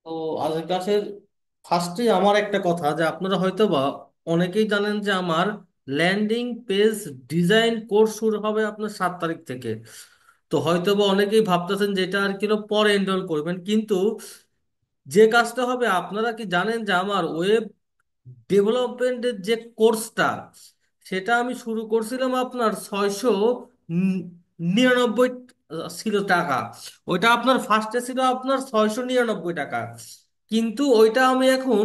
তো আজকের ক্লাসের ফার্স্টেই আমার একটা কথা, যে আপনারা হয়তো বা অনেকেই জানেন যে আমার ল্যান্ডিং পেজ ডিজাইন কোর্স শুরু হবে আপনার 7 তারিখ থেকে। তো হয়তো বা অনেকেই ভাবতেছেন যে এটা আর কি পরে এনরোল করবেন, কিন্তু যে কাজটা হবে, আপনারা কি জানেন যে আমার ওয়েব ডেভেলপমেন্টের যে কোর্সটা, সেটা আমি শুরু করছিলাম আপনার 699 ছিল টাকা। ওইটা আপনার ফার্স্টে ছিল আপনার 699 টাকা, কিন্তু ওইটা আমি এখন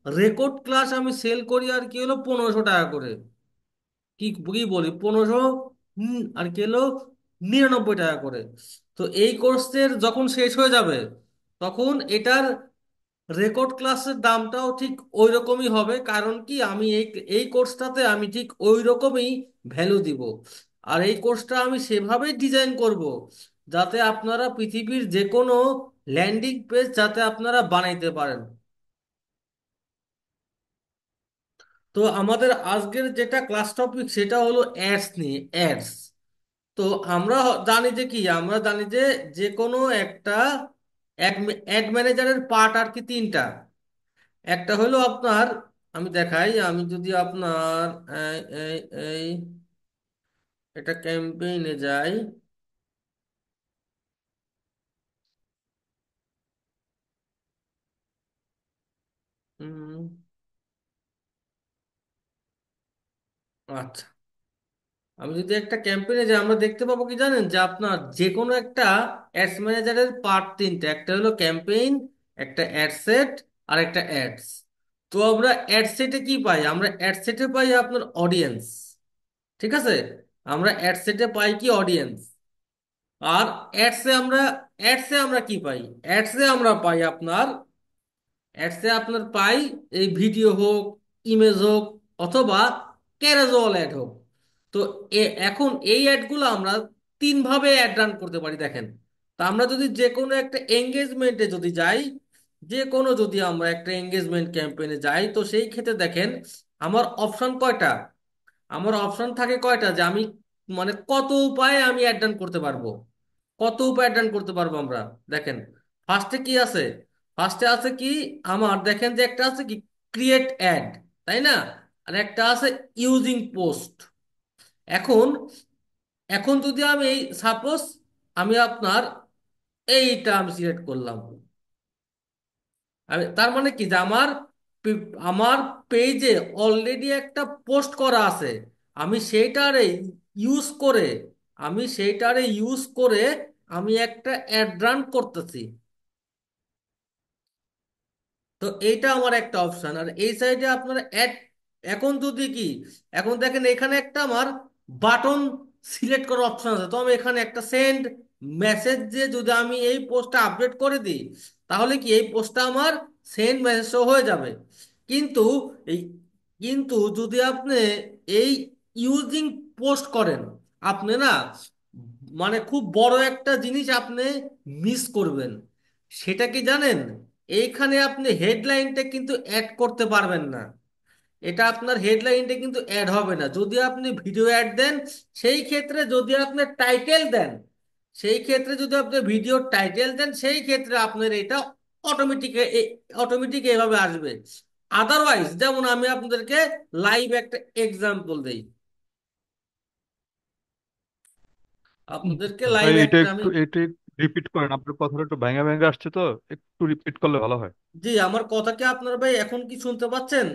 রেকর্ড ক্লাস আমি সেল করি আর কি হলো 1500 টাকা করে। কি কি বলি, 1500 আর কি হলো 99 টাকা করে। তো এই কোর্সের যখন শেষ হয়ে যাবে, তখন এটার রেকর্ড ক্লাসের দামটাও ঠিক ওই রকমই হবে। কারণ কি, আমি এই এই কোর্সটাতে আমি ঠিক ওই রকমই ভ্যালু দিব। আর এই কোর্সটা আমি সেভাবেই ডিজাইন করব যাতে আপনারা পৃথিবীর যে কোনো ল্যান্ডিং পেজ যাতে আপনারা বানাইতে পারেন। তো আমাদের আজকের যেটা ক্লাস টপিক সেটা হলো অ্যাডস নিয়ে, অ্যাডস। তো আমরা জানি যে কি, আমরা জানি যে যে কোনো একটা অ্যাড ম্যানেজারের পার্ট আর কি তিনটা। একটা হলো আপনার, আমি দেখাই, আমি যদি আপনার এই এই এটা ক্যাম্পেইনে যাই। উম, আচ্ছা, আমি যদি একটা ক্যাম্পেইনে যাই, আমরা দেখতে পাবো কি জানেন, যে আপনার যে কোনো একটা অ্যাডস ম্যানেজারের পার্ট তিনটা। একটা হলো ক্যাম্পেইন, একটা অ্যাড সেট, আর একটা অ্যাডস। তো আমরা অ্যাড সেটে কি পাই? আমরা অ্যাড সেটে পাই আপনার অডিয়েন্স, ঠিক আছে? আমরা অ্যাড সেটে পাই কি অডিয়েন্স। আর অ্যাডসে আমরা কি পাই? অ্যাডসে আমরা পাই আপনার, অ্যাডসে আপনার পাই এই ভিডিও হোক, ইমেজ হোক, অথবা ক্যারোজল অ্যাড হোক। তো এখন এই অ্যাডগুলো আমরা তিন ভাবে অ্যাড রান করতে পারি, দেখেন। তা আমরা যদি যে কোনো একটা এঙ্গেজমেন্টে যদি যাই, যে কোনো যদি আমরা একটা এঙ্গেজমেন্ট ক্যাম্পেইনে যাই, তো সেই ক্ষেত্রে দেখেন আমার অপশন কয়টা। আমার অপশন থাকে কয়টা, যে আমি মানে কত উপায়ে আমি অ্যাড রান করতে পারবো। কত উপায় অ্যাড রান করতে পারবো আমরা, দেখেন। ফার্স্টে কি আছে? ফার্স্টে আছে কি, আমার দেখেন যে একটা আছে কি ক্রিয়েট অ্যাড, তাই না? আর একটা আছে ইউজিং পোস্ট। এখন এখন যদি আমি এই সাপোজ আমি আপনার এইটা আমি সিলেক্ট করলাম, আমি তার মানে কি, যে আমার আমার পেজে অলরেডি একটা পোস্ট করা আছে। আমি সেইটারে ইউজ করে আমি সেইটারে ইউজ করে আমি একটা অ্যাড রান করতেছি। তো এইটা আমার একটা অপশন। আর এই সাইডে আপনার অ্যাড, এখন যদি কি, এখন দেখেন এখানে একটা আমার বাটন সিলেক্ট করার অপশন আছে। তো আমি এখানে একটা সেন্ড মেসেজ দিয়ে যদি আমি এই পোস্টটা আপডেট করে দিই, তাহলে কি এই পোস্টটা আমার সেন্ড মেসেজ হয়ে যাবে। কিন্তু এই কিন্তু যদি আপনি এই ইউজিং পোস্ট করেন, আপনি না মানে খুব বড় একটা জিনিস আপনি মিস করবেন। সেটা কি জানেন? এইখানে আপনি হেডলাইনটা কিন্তু অ্যাড করতে পারবেন না। এটা আপনার হেডলাইনটা কিন্তু অ্যাড হবে না যদি আপনি ভিডিও অ্যাড দেন। সেই ক্ষেত্রে যদি আপনি টাইটেল দেন, সেই ক্ষেত্রে যদি আপনি ভিডিও টাইটেল দেন, সেই ক্ষেত্রে আপনার এটা অটোমেটিক অটোমেটিক এভাবে আসবে। আদারওয়াইজ, যেমন আমি আপনাদেরকে লাইভ একটা এক্সাম্পল দেই, আপনাদেরকে লাইভ ভাই এটা একটা আমি। একটু এটা রিপিট করেন, আপনার কথাটা একটু ভেঙে ভেঙে আসছে তো, একটু রিপিট করলে ভালো হয়। জি, আমার কথা কি আপনার ভাই এখন কি শুনতে পাচ্ছেন?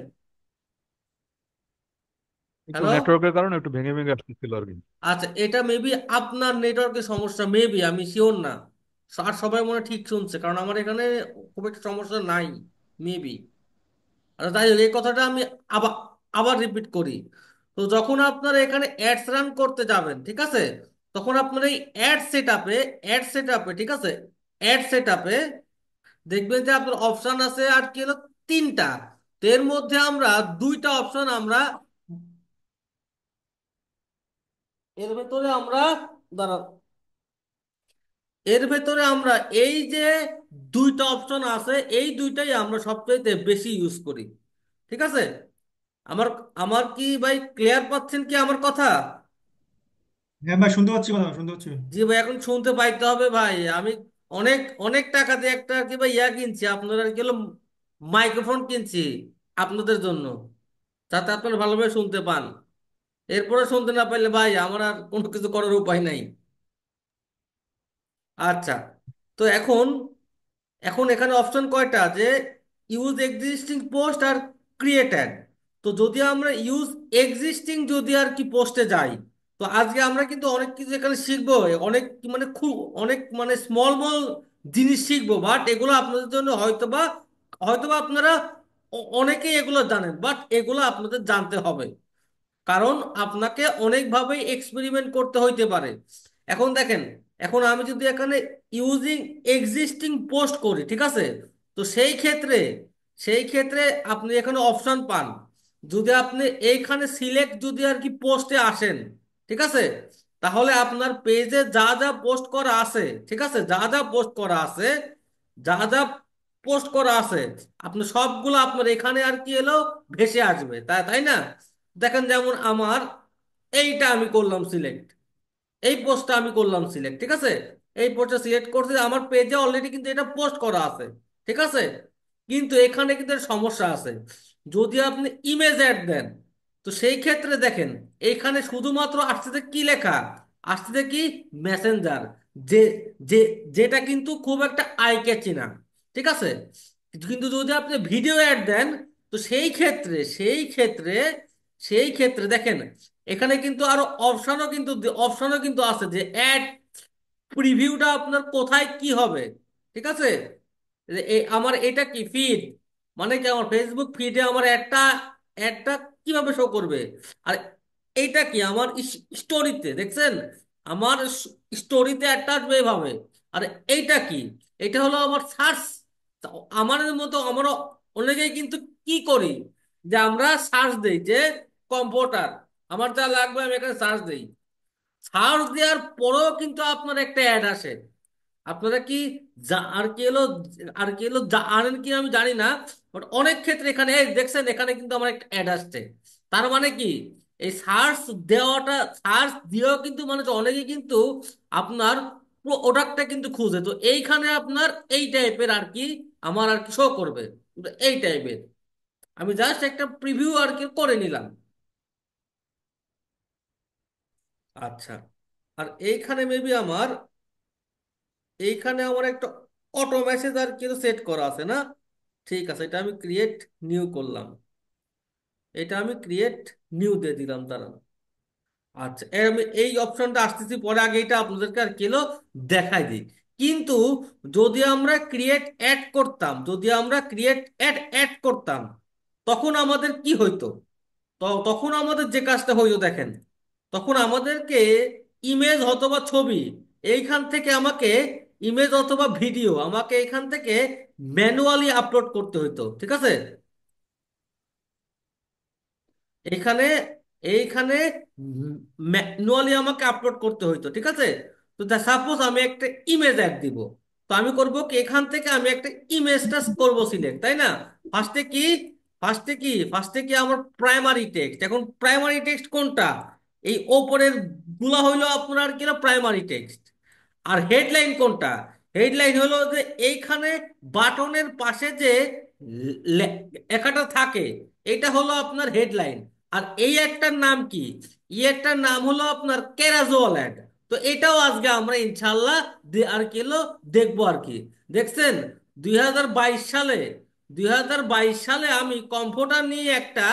একটু হ্যালো? নেটওয়ার্কের কারণে একটু ভেঙে ভেঙে আসতেছিল আর কি। আচ্ছা, এটা মেবি আপনার নেটওয়ার্কের সমস্যা, মেবি, আমি শিওর না। আর সবাই মনে হয় ঠিক শুনছে, কারণ আমার এখানে খুব একটা সমস্যা নাই, মেবি। আচ্ছা, তাই হোক, এই কথাটা আমি আবার আবার রিপিট করি। তো যখন আপনারা এখানে অ্যাডস রান করতে যাবেন, ঠিক আছে, তখন আপনার এই অ্যাড সেট আপে, ঠিক আছে, অ্যাড সেট আপে দেখবেন যে আপনার অপশন আছে আর কি হলো তিনটা। তো এর মধ্যে আমরা দুইটা অপশন আমরা, এর ভেতরে আমরা, দাঁড়া, এর ভেতরে আমরা এই যে দুইটা অপশন আছে, এই দুইটাই আমরা সবচেয়ে বেশি ইউজ করি, ঠিক আছে? আমার আমার কি ভাই ক্লিয়ার পাচ্ছেন কি আমার কথা? হ্যাঁ ভাই, শুনতে পাচ্ছি, কথা শুনতে পাচ্ছি। জি ভাই, এখন শুনতে পাইতে হবে ভাই। আমি অনেক অনেক টাকা দিয়ে একটা আর কি বা ইয়া কিনছি, আপনারা আর কি হলো মাইক্রোফোন কিনছি আপনাদের জন্য, যাতে আপনারা ভালোভাবে শুনতে পান। এরপরে শুনতে না পারলে ভাই আমার আর কোনো কিছু করার উপায় নাই। আচ্ছা, তো এখন এখন এখানে অপশন কয়টা, যে ইউজ এক্সিস্টিং পোস্ট আর ক্রিয়েট অ্যাড। তো যদি আমরা ইউজ এক্সিস্টিং যদি আর কি পোস্টে যাই, তো আজকে আমরা কিন্তু অনেক কিছু এখানে শিখবো, অনেক মানে খুব অনেক মানে স্মল স্মল জিনিস শিখবো, বাট এগুলো আপনাদের জন্য হয়তোবা আপনারা অনেকেই এগুলো জানেন, বাট এগুলো আপনাদের জানতে হবে, কারণ আপনাকে অনেকভাবেই এক্সপেরিমেন্ট করতে হইতে পারে। এখন দেখেন, এখন আমি যদি এখানে ইউজিং এক্সিস্টিং পোস্ট করি, ঠিক আছে, তো সেই ক্ষেত্রে আপনি এখানে অপশন পান। যদি আপনি এইখানে সিলেক্ট যদি আর কি পোস্টে আসেন, ঠিক আছে, তাহলে আপনার পেজে যা যা পোস্ট করা আছে, ঠিক আছে, যা যা পোস্ট করা আছে, যা যা পোস্ট করা আছে, আপনি সবগুলো আপনার এখানে আর কি এলো ভেসে আসবে, তাই তাই না? দেখেন যেমন আমার এইটা আমি করলাম সিলেক্ট, এই পোস্টটা আমি করলাম সিলেক্ট, ঠিক আছে, এই পোস্টটা সিলেক্ট করতে আমার পেজে অলরেডি কিন্তু এটা পোস্ট করা আছে, ঠিক আছে। কিন্তু এখানে কিন্তু একটা সমস্যা আছে, যদি আপনি ইমেজ অ্যাড দেন, তো সেই ক্ষেত্রে দেখেন এইখানে শুধুমাত্র আসছে কি লেখা, আসছে কি মেসেঞ্জার, যে যে যেটা কিন্তু খুব একটা আই ক্যাচি না, ঠিক আছে। কিন্তু যদি আপনি ভিডিও অ্যাড দেন, তো সেই ক্ষেত্রে দেখেন এখানে কিন্তু আরো অপশনও কিন্তু আছে, যে অ্যাড প্রিভিউটা আপনার কোথায় কি হবে, ঠিক আছে। আমার এটা কি ফিড, মানে কি আমার ফেসবুক ফিডে আমার একটা কিভাবে শো করবে। আর এইটা কি আমার স্টোরিতে দেখছেন, আমার স্টোরিতে একটা আসবে এভাবে। আর এইটা কি, এটা হলো আমার সার্চ। আমাদের মতো আমরা অনেকেই কিন্তু কি করি, যে আমরা সার্চ দেই যে কম্পিউটার, আমার যা লাগবে আমি এখানে সার্চ দেই, সার্চ দেওয়ার পরেও কিন্তু আপনার একটা অ্যাড আসে। আপনারা কি আর কি এলো, আনেন কি আমি জানি না, বাট অনেক ক্ষেত্রে এখানে এই দেখছেন এখানে কিন্তু আমার একটা অ্যাড আসছে। তার মানে কি, এই সার্চ দিয়েও কিন্তু মানুষ অনেকে কিন্তু আপনার প্রোডাক্টটা কিন্তু খুঁজে, তো এইখানে আপনার এই টাইপের আর কি আমার আর কি শো করবে, এই টাইপের। আমি জাস্ট একটা প্রিভিউ আর কি করে নিলাম। আচ্ছা, আর এইখানে আমার একটা অটো মেসেজ আর কি সেট করা আছে না? ঠিক আছে, এটা আমি ক্রিয়েট নিউ দিয়ে দিলাম, দাঁড়ান। আচ্ছা, আমি এই অপশনটা আসতেছি পরে, আগে এটা আপনাদেরকে আর কিলো দেখাই দিই। কিন্তু যদি আমরা ক্রিয়েট অ্যাড করতাম, তখন আমাদের কি হইতো? তখন আমাদের যে কাজটা হইতো দেখেন, তখন আমাদেরকে ইমেজ অথবা ছবি এইখান থেকে আমাকে ইমেজ অথবা ভিডিও আমাকে এখান থেকে ম্যানুয়ালি আপলোড করতে হইতো, ঠিক আছে। এইখানে এইখানে ম্যানুয়ালি আমাকে আপলোড করতে হইতো, ঠিক আছে। তো সাপোজ আমি একটা ইমেজ অ্যাড দিব, তো আমি করব কি, এখান থেকে আমি একটা ইমেজটা করব সিলেক্ট, তাই না? ফার্স্টে কি ফার্স্টে কি আমার প্রাইমারি টেক্সট। এখন প্রাইমারি টেক্সট কোনটা? এই ওপরের গুলা হইলো আপনার কি প্রাইমারি টেক্সট। আর হেডলাইন কোনটা? হেডলাইন হলো যে এইখানে বাটনের পাশে যে লেখাটা থাকে, এটা হলো আপনার হেডলাইন। আর এই একটার নাম কি? এই একটার নাম হলো আপনার ক্যারাজুয়াল অ্যাড। তো এটাও আজকে আমরা ইনশাল্লাহ আর কি হলো দেখবো আর কি। দেখছেন, 2022 সালে 2022 সালে আমি কম্পিউটার নিয়ে একটা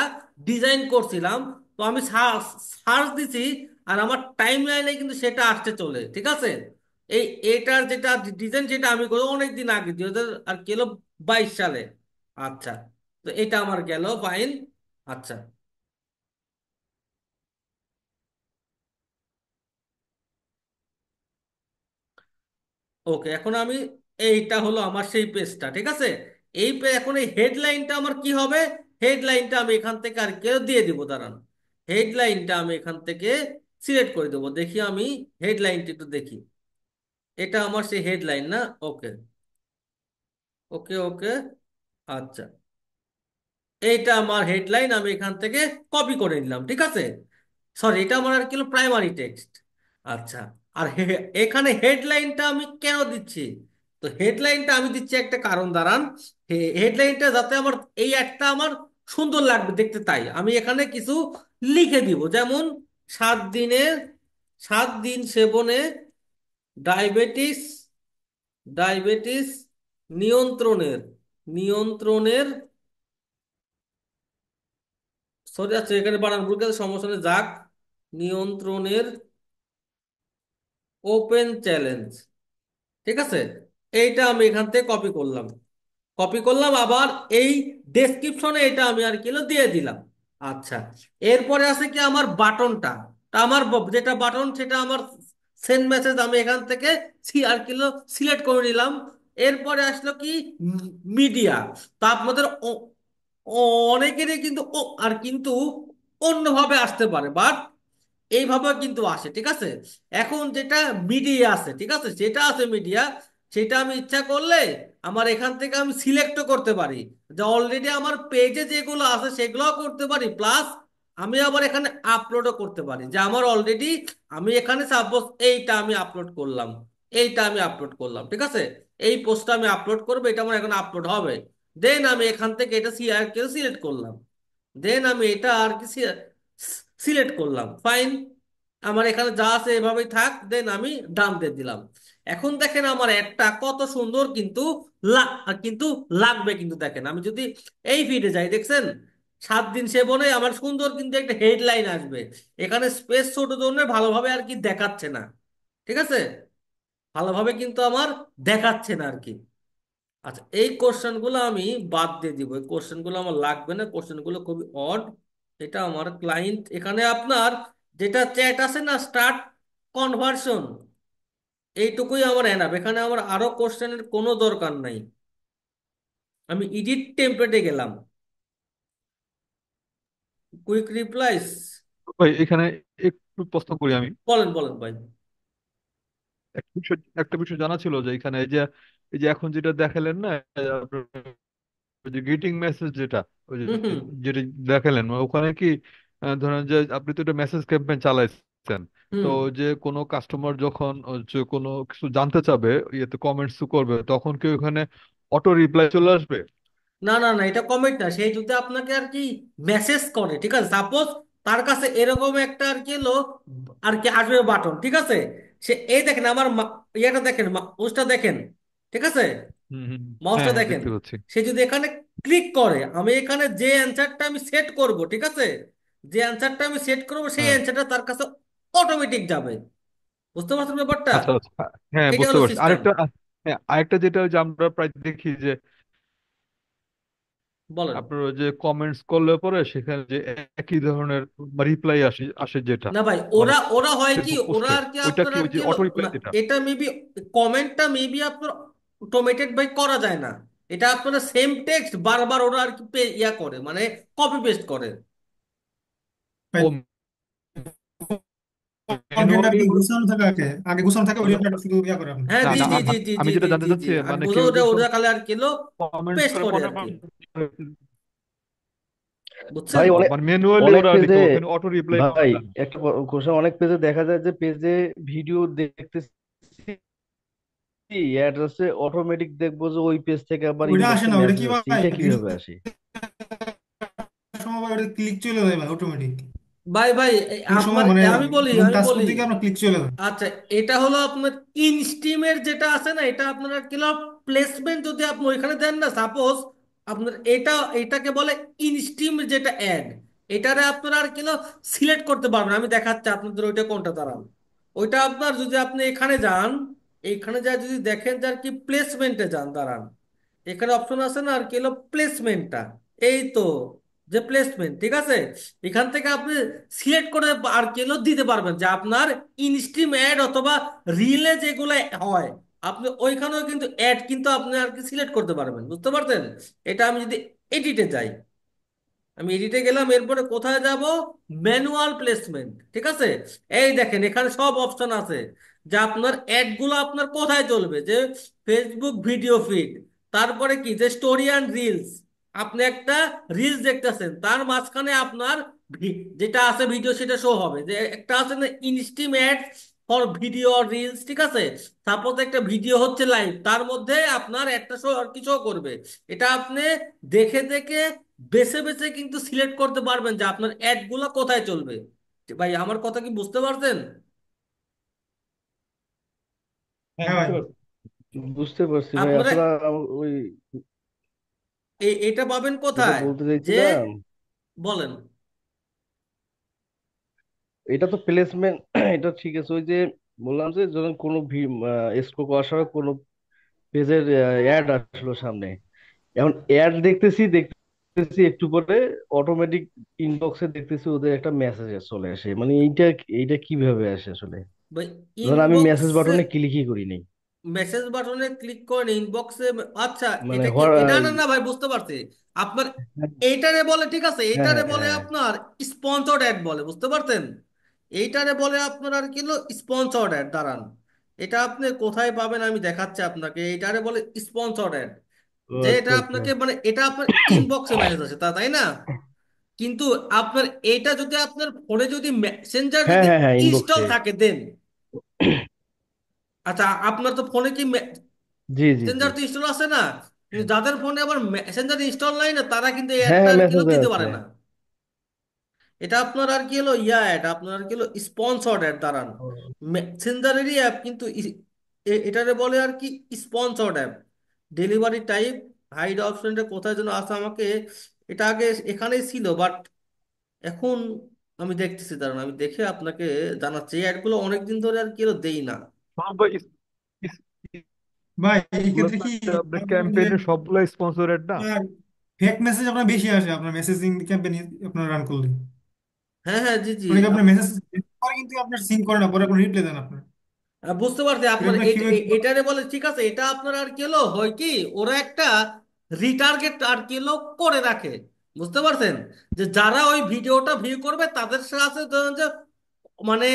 ডিজাইন করছিলাম। তো আমি সার্চ দিছি, আর আমার টাইম লাইনে কিন্তু সেটা আসতে চলে, ঠিক আছে। এই এটার যেটা ডিজাইন, যেটা আমি করি অনেক দিন আগে, 2022 সালে। আচ্ছা, তো এটা আমার গেল ফাইন। আচ্ছা, ওকে, এখন আমি এইটা হলো আমার সেই পেজটা, ঠিক আছে। এখন এই হেডলাইনটা আমার কি হবে? হেডলাইনটা আমি এখান থেকে আর কেউ দিয়ে দিব, দাঁড়ান। হেডলাইনটা আমি এখান থেকে সিলেক্ট করে দেবো, দেখি আমি হেডলাইনটা একটু দেখি। এটা আমার সেই হেডলাইন না? ওকে, ওকে, ওকে। আচ্ছা, এইটা আমার হেডলাইন, আমি এখান থেকে কপি করে নিলাম, ঠিক আছে। সরি, এটা আমার আর কি প্রাইমারি টেক্সট। আচ্ছা, আর এখানে হেডলাইনটা আমি কেন দিচ্ছি? তো হেডলাইনটা আমি দিচ্ছি একটা কারণ, দাঁড়ান। হেডলাইনটা যাতে আমার এই একটা আমার সুন্দর লাগবে দেখতে, তাই আমি এখানে কিছু লিখে দিব, যেমন 7 দিনের 7 দিন সেবনে ডায়াবেটিস ডায়াবেটিস নিয়ন্ত্রণের নিয়ন্ত্রণের সরি, আচ্ছা এখানে বানান ভুল গেছে, সমস্যা নেই, যাক, নিয়ন্ত্রণের ওপেন চ্যালেঞ্জ। ঠিক আছে, এইটা আমি এখান থেকে কপি করলাম। আবার এই ডেসক্রিপশনে এটা আমি আর কিলো দিয়ে দিলাম। আচ্ছা, এরপরে আছে কি আমার বাটনটা। তা আমার যেটা বাটন সেটা আমার সেন্ড মেসেজ, আমি এখান থেকে আর কিলো সিলেক্ট করে নিলাম। এরপরে আসলো কি মিডিয়া। তা আপনাদের অনেকেরই কিন্তু আর কিন্তু অন্যভাবে আসতে পারে, বাট এইভাবে কিন্তু আসে। ঠিক আছে, এখন যেটা মিডিয়া আছে, ঠিক আছে, যেটা আছে মিডিয়া, সেটা আমি ইচ্ছা করলে আমার এখান থেকে আমি সিলেক্টও করতে পারি, যে অলরেডি আমার পেজে যেগুলো আছে সেগুলোও করতে পারি, প্লাস আমি আবার এখানে আপলোডও করতে পারি, যে আমার অলরেডি আমি এখানে সাপোজ এইটা আমি আপলোড করলাম, ঠিক আছে, এই পোস্টটা আমি আপলোড করবো, এটা আমার এখন আপলোড হবে। দেন আমি এখান থেকে এটা সিলেক্ট করলাম। দেন আমি এটা আর কি সিলেক্ট করলাম, ফাইন, আমার এখানে যা আছে এভাবেই থাক, দেন আমি ডান দিয়ে দিলাম। এখন দেখেন আমার একটা কত সুন্দর কিন্তু কিন্তু লাগবে, কিন্তু দেখেন আমি যদি এই ফিডে যাই, দেখছেন 7 দিন সেবনে আমার সুন্দর কিন্তু একটা হেডলাইন আসবে। এখানে স্পেস ছোট জন্য ভালোভাবে আর কি দেখাচ্ছে না। ঠিক আছে, ভালোভাবে কিন্তু আমার দেখাচ্ছে না আর কি। আচ্ছা, এই কোশ্চেনগুলো আমি বাদ দিয়ে দিব, এই কোশ্চেনগুলো আমার লাগবে না, কোশ্চেনগুলো খুবই অড। এটা আমার ক্লায়েন্ট, এখানে আপনার যেটা চ্যাট আছে না, স্টার্ট কনভার্সন, এইটুকুই আমার এনাফ, এখানে আমার আরো কোশ্চেনের কোনো দরকার নাই। আমি এডিট টেমপ্লেটে গেলাম, কুইক রিপ্লাইস। ভাই এখানে একটু প্রশ্ন করি আমি। বলেন বলেন ভাই। একটা বিষয় জানা ছিল যে এখানে এই যে এখন যেটা দেখালেন না, আপনার ওই যে গ্রিটিং মেসেজ যেটা, ওই যে হুম হুম যেটা দেখালেন ওখানে কি ধরেন যে আপনি তো এটা মেসেজ ক্যাম্পেইন চালাইছেন, তো হুম। যে কোনো কাস্টমার যখন হচ্ছে কোনো কিছু জানতে চাবে, ইয়েতে কমেন্টস করবে, তখন কি ওখানে অটো রিপ্লাই চলে আসবে? না না না, এটা কমেন্ট না, সেই যদি আপনাকে আর কি মেসেজ করে, ঠিক আছে, সাপোজ তার কাছে এরকম একটা আর কি এলো আর কি আসবে বাটন, ঠিক আছে, সে এই দেখেন আমার ইয়েটা দেখেন, মাউসটা দেখেন, ঠিক আছে, হুম হুম। হ্যাঁ মাউসটা হ্যাঁ, দেখেন, দেখতে পাচ্ছি। সে যদি এখানে ক্লিক করে, আমি এখানে যে অ্যান্সারটা আমি সেট করব, ঠিক আছে, যে অ্যান্সারটা আমি সেট করব সেই হ্যাঁ। অ্যান্সারটা তার কাছে অটোমেটিক যাবে। বুঝতে পারছেন ব্যাপারটা? আচ্ছা আচ্ছা, হ্যাঁ এটা বুঝতে হলো পারছি। সিস্টেম। আরেকটা হ্যাঁ, আরেকটা যেটা ওই যে আমরা প্রায় দেখি যে বলেন। আপনার ওই যে কমেন্টস করলে পরে সেখানে যে একই ধরনের রিপ্লাই আসে আসে যেটা, না ভাই, মানে ওরা ওরা হয় কি, ফেসবুক ওরা পোস্টে, আর কি ওইটা আপনার কি আর ওই কি যে হলো অটো রিপ্লাই না, যেটা? এটা মেবি কমেন্টটা মেবি আপনার অটোমেটেড বাই করা যায় না। এটা আপনারা সেম টেক্সট বারবার ওরা আর কি ইয়া করে, মানে কপি পেস্ট করে। ও কন্টেন্ট আর ম্যানুয়ালি? কি গুছানো থাকে, আগে গুছানো থাকে, ওই আপনার শুধু ইয়া করে আপনি হ্যাঁ, না জি না, জি জি জি আমি জি যেটা জি জানতে জি জি, চাচ্ছি আর মানে বোঝা কেউ ওটা যখন ওটা খালি আর কিলো কমেন্টস পেস্ট করে করে পরে আর কি। বুঝছেন? ভাই অনেক মানে ম্যানুয়ালি অনেক ওরা পেজে, লিখে ওখানে অটো রিপ্লাই করে ভাই না? একটা কোশ্চেন, অনেক পেজে দেখা যায় যে পেজে ভিডিও দেখতেছি, অ্যাড্রেসে অটোমেটিক দেখবো যে ওই পেজ থেকে আবার ওইটা আসে ইনবক্সে না, ওইটা মেসেজ কি আসছে, ভাই, এটা রিল কিভাবে আসে? সময় ভাই ওটা ক্লিক চলে যায় ভাই অটোমেটিক। ভাই ভাই, অনেক সময় আপনার মানে আমি বলি এমন আমি টাচ বলি করতে গিয়ে আপনার ক্লিক চলে যায়। আচ্ছা, এটা হলো আপনার ইনস্টিমের যেটা আছে না, এটা আপনার কিলো প্লেসমেন্ট যদি আপনি ওইখানে দেন না, সাপোজ আপনার এটাকে বলে ইনস্টিম যেটা অ্যাড, এটারে আপনারা আর কিলো সিলেক্ট করতে পারবেন। আমি দেখাচ্ছি আপনাদের ওইটা কোনটা দাঁড়ান। ওইটা আপনার যদি আপনি এখানে যান, এইখানে যা যদি দেখেন যে আর কি প্লেসমেন্টে যান, দাঁড়ান, এখানে অপশন আছে না আর কি হলো প্লেসমেন্টটা, এই তো, যে প্লেসমেন্ট, ঠিক আছে, এখান থেকে আপনি সিলেক্ট করে আর কি হলো দিতে পারবেন যে আপনার ইনস্ট্রিম অ্যাড অথবা রিলে যেগুলো হয়, আপনি ওইখানেও কিন্তু অ্যাড কিন্তু আপনি আর কি সিলেক্ট করতে পারবেন। বুঝতে পারছেন? এটা আমি যদি এডিটে যাই, আমি এডিটে গেলাম, এরপরে কোথায় যাব, ম্যানুয়াল প্লেসমেন্ট, ঠিক আছে, এই দেখেন এখানে সব অপশন আছে, যে আপনার অ্যাড গুলো আপনার কোথায় চলবে, যে ফেসবুক ভিডিও ফিড, তারপরে কি যে স্টোরি অ্যান্ড রিলস, আপনি একটা রিলস দেখতেছেন, তার মাঝখানে আপনার যেটা আছে ভিডিও সেটা শো হবে, যে একটা আছে না ইনস্টিম অ্যাড, ফর ভিডিও রিলস, ঠিক আছে? সাপোজ একটা ভিডিও হচ্ছে লাইভ, তার মধ্যে আপনার একটা শো আর কি শো করবে। এটা আপনি দেখে দেখে বেছে বেছে কিন্তু সিলেক্ট করতে পারবেন যে আপনার অ্যাড গুলো কোথায় চলবে। ভাই আমার কথা কি বুঝতে পারছেন? হ্যাঁ, হ্যাঁ ভাই। বুঝতে পারছি। বুঝতে পারছি ভাই, আপনারা আসলে ওই এটা পাবেন যেটা কোথায়? বলতে যে চাইছিলাম, বলেন। এটা তো প্লেসমেন্ট এটা ঠিক আছে। ওই যে বললাম যে যখন কোনো স্কোপ আসার কোনো পেজের অ্যাড আসলো সামনে, এখন অ্যাড দেখতেছি একটু পরে অটোমেটিক ইনবক্সে দেখতেছি ওদের একটা মেসেজ চলে আসে। মানে এইটা কিভাবে আসে আসলে? ভাই ধর আমি মেসেজ ইনবক্সে, বাটনে ক্লিকই করি নাই। মেসেজ বাটনে ক্লিক করেন ইনবক্সে। আচ্ছা, মানে এটা কি এটা না না ভাই, বুঝতে পারছি আপনার। এইটারে বলে, ঠিক আছে, হ্যাঁ এইটারে হ্যাঁ বলে হ্যাঁ। আপনার স্পন্সর্ড অ্যাড বলে, বুঝতে পারছেন? এইটারে বলে আপনার আর কি হলো স্পন্সর্ড অ্যাড। দাঁড়ান, এটা আপনি কোথায় পাবেন আমি দেখাচ্ছি আপনাকে। এইটারে বলে স্পন্সর্ড অ্যাড। ও যে এটা আচ্ছা আচ্ছা। আপনাকে মানে এটা আপনার ইনবক্সে মেসেজ আসে, তাই না? কিন্তু আপনার এটা যদি আপনার ফোনে যদি মেসেঞ্জার হ্যাঁ যদি হ্যাঁ হ্যাঁ, ইনস্টল ইনবক্সে। থাকে দেন। আচ্ছা, আপনার তো ফোনে কি জি জি জি। মেসেঞ্জার তো ইনস্টল আছে না? কিন্তু যাদের ফোনে আবার মেসেঞ্জার ইনস্টল নাই না, তারা কিন্তু এই হ্যাঁ অ্যাডটা হ্যাঁ, আর কিলো মেসেঞ্জার দিতে আছে। পারে না। এটা আপনার আর কি হলো অ্যাড, আপনার আর কি হলো স্পন্সর্ড অ্যাড। দাঁড়ান, ও, মেসেঞ্জারেরই অ্যাপ কিন্তু এটারে বলে আর কি sponsored app. Delivery type, hide অপশনটা কোথায় যেন আছে আমাকে। এটা আগে এখানেই ছিল, বাট এখন আমি দেখতেছি। দাঁড়ান, আমি দেখে আপনাকে জানাচ্ছি। এই অ্যাডগুলো অনেকদিন ধরে আর কি হলো দেই না। হ্যাঁ ভাই, ভাই এই এগুলো ক্ষেত্রে তো কি একটা আপনার মনে করেন যে ক্যাম্পেইনের সবগুলো স্পন্সরেড না। ফেক মেসেজ আপনার বেশি আসে আপনার মেসেজিং ক্যাম্পেইন আপনার রান করলে? হ্যাঁ হ্যাঁ, জি জি। অনেকে আপনার মেসেজ পরে কিন্তু আপনার সিন করে না, পরে আপনার রিপ্লাই দেন আপনার। বুঝতে পারছি এটা আপনার আপনার কিভাবে কি এটারে বলে, ঠিক আছে। এটা আপনার আর কি হলো হয় কি, ওরা একটা রিটার্গেট আর কি হলো করে রাখে। বুঝতে পারছেন? যে যারা ওই ভিডিওটা ভিউ করবে তাদের সাথে ধরুন যে মানে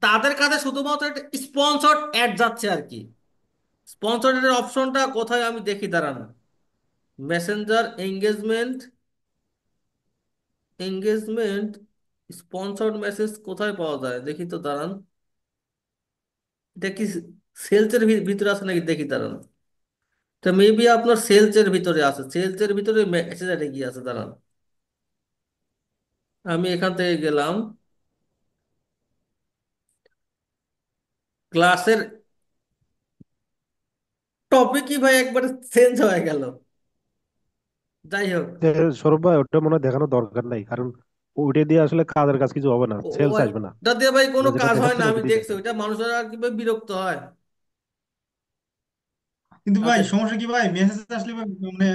তাদের কাছে শুধুমাত্র একটা স্পন্সর্ড অ্যাড যাচ্ছে আর কি। স্পন্সর্ড এর অপশনটা কোথায় আমি দেখি, দাঁড়ান। Messenger engagement, engagement sponsored message কোথায় পাওয়া যায় দেখি তো, দাঁড়ান। এটা কি সেলসের ভিতরে আছে নাকি দেখি, দাঁড়ান। তো মেবি আপনার সেলসের ভিতরে আছে, সেলসের ভিতরে মেসেজ গিয়ে আছে। দাঁড়ান, আমি এখান থেকে গেলাম ক্লাসের টপিকই ভাই একবার চেঞ্জ হয়ে গেল। যাই হোক, যে সৌরভ ভাই, ওটা মনে হয় দেখানোর দরকার নাই, কারণ ওইটা দিয়ে আসলে কাজের কাজ কিছু হবে না, সেলস আসবে না। ওটা দিয়ে ভাই কোনো ওটা যেটা কাজ হয় না, দেখাচ্ছেন আমি ওটা দিয়ে দেখছি। দেখেন। ওইটা মানুষের আর কি ভাই বিরক্ত হয়। কিন্তু ভাই আচ্ছা, সমস্যা কি ভাই, মেসেজ আসলে ভাই মানে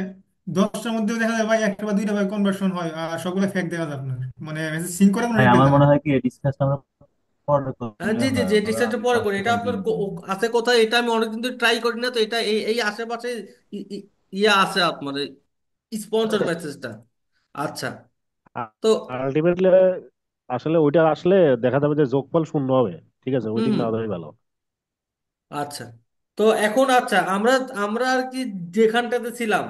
10টার মধ্যেও দেখা যায় ভাই একটা বা দুইটা ভাই কনভার্সন হয়, আর সবগুলো ফেক দেখা যায় আপনার। মানে মেসেজ সিন করে কোনো ভাই রিপ্লাই আমার দেয় না। মনে হয় কি ডিসকাসটা আমরা পরে করবো, জি জি আমরা জি, ধরো ডিসকাসটা আমি পরে করি। কাজটা এটা আপনার কন্টিনিউ করি। আছে কোথায়, এটা আমি অনেকদিন ধরে ট্রাই করি না তো। এটা এই এই আশেপাশে ই- ই- ইয়ে আছে আপনার স্পন্সর মেসেজটা। আচ্ছা, তো আলটিমেটলি আসলে ওইটা আসলে দেখা যাবে যে যোগফল শূন্য হবে। ঠিক আছে, ওই হুম দিক হুম, না দেওয়াই ভালো। আচ্ছা। তো এখন আচ্ছা, আমরা আমরা আর কি যেখানটাতে ছিলাম,